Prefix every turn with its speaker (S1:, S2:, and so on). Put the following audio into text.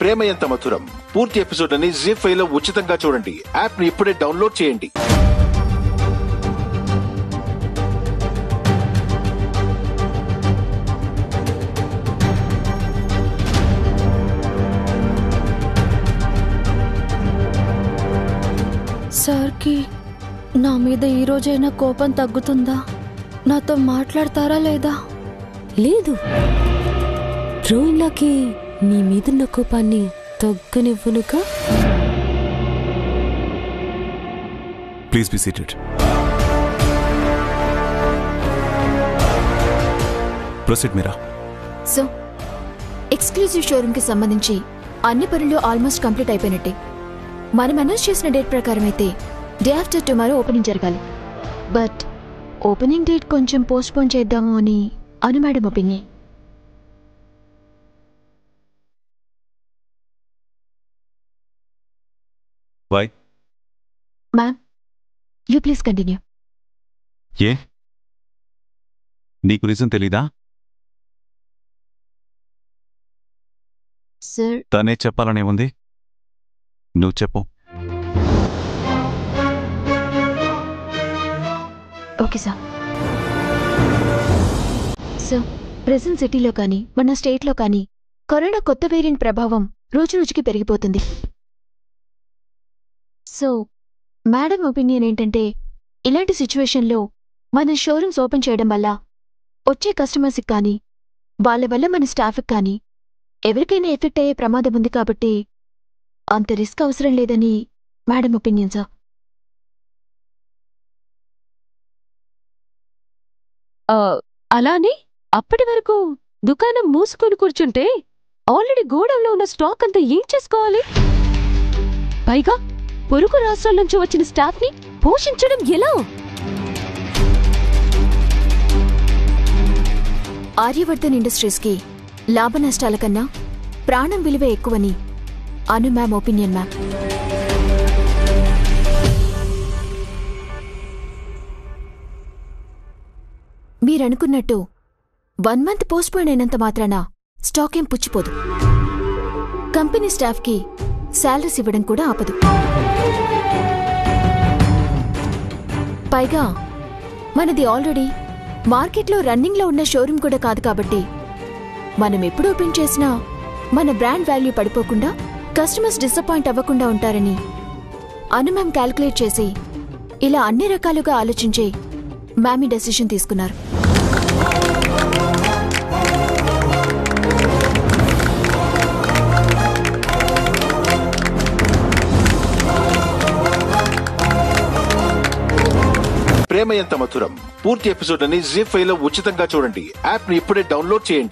S1: ప్రేమ ఎంత మధురం పూర్తి ఎపిసోడ్ అని జీ5 లో ఉచితంగా చూడండి. యాప్ ని ఇప్పుడే డౌన్లోడ్ చేయండి.
S2: సార్కి నా మీద ఈ రోజైనా కోపం తగ్గుతుందా? నాతో మాట్లాడతారా లేదా?
S3: లేదు, రోహిణ్లాకి నీ మీదున్న కోపాన్ని తగ్గనివ్వనుగా.
S4: Please be seated. Proceed Meera.
S5: So exclusive showroom కి సంబంధించి అన్ని పనులు ఆల్మోస్ట్ కంప్లీట్ అయిపోయినట్టే. మనం అనౌన్స్ చేసిన డేట్ ప్రకారం అయితే డే ఆఫ్టర్ టుమారో ఓపెనింగ్ జరగాలి. బట్ ఓపెనింగ్ డేట్ కొంచెం పోస్ట్పోన్ చేద్దాము అని Anu madam opinion.
S4: Why?
S5: Ma'am, you please continue.
S4: ఏ నీకు రీజన్ తెలీదా?
S5: సార్,
S4: తనే చెప్పాలనే ఉంది, నువ్వు చెప్పు.
S5: Okay sir. సార్, ప్రెజెంట్ సిటీలో కానీ మన స్టేట్లో కానీ కరోనా కొత్త వేరియంట్ ప్రభావం రోజురోజుకి పెరిగిపోతుంది. సో మేడం ఒపీనియన్ ఏంటంటే, ఇలాంటి సిచ్యువేషన్లో మన షోరూమ్స్ ఓపెన్ చేయడం వల్ల వచ్చే కస్టమర్స్కి కానీ వాళ్ళ వల్ల మన స్టాఫ్కి కానీ ఎవరికైనా ఎఫెక్ట్ అయ్యే ప్రమాదం ఉంది. కాబట్టి అంత రిస్క్ అవసరం లేదని మేడం ఒపీనియన్ సార్.
S3: అలానే అప్పటి వరకు దుకాణం మూసుకొని కూర్చుంటే ఆల్రెడీ గోడౌన్లో ఉన్న స్టాక్ అంతా ఏం చేసుకోవాలి? పైగా పొరుగు రాష్ట్రాల నుంచి వచ్చిన స్టాఫ్ ని పోషించడం ఎలా?
S5: ఆర్యవర్ధన్ ఇండస్ట్రీస్ కి లాభ నష్టాల కన్నా ప్రాణం విలువ ఎక్కువని అను మ్యామ్ ఒపీనియన్. మ్యామ్, మీరనుకున్నట్టు 1 మంత్ పోస్ట్పోన్ అయినంత మాత్రాన స్టాక్ ఏం పుచ్చిపోదు. కంపెనీ స్టాఫ్కి శాలరీస్ ఇవ్వడం కూడా ఆపదు. పైగా మనది ఆల్రెడీ మార్కెట్లో రన్నింగ్లో ఉన్న షోరూమ్ కూడా కాదు. కాబట్టి మనం ఎప్పుడు ఓపెన్ చేసినా మన బ్రాండ్ వాల్యూ పడిపోకుండా కస్టమర్స్ డిసప్పాయింట్ అవ్వకుండా ఉంటారని అను మ్యామ్ క్యాల్కులేట్ చేసి ఇలా అన్ని రకాలుగా ఆలోచించే మ్యామ్ ఈ డెసిషన్ తీసుకున్నారు.
S1: ప్రేమ ఎంత మధురం పూర్తి ఎపిసోడ్ అని జీ5 లో ఉచితంగా చూడండి. యాప్ ని ఇప్పుడే డౌన్లోడ్ చేయండి.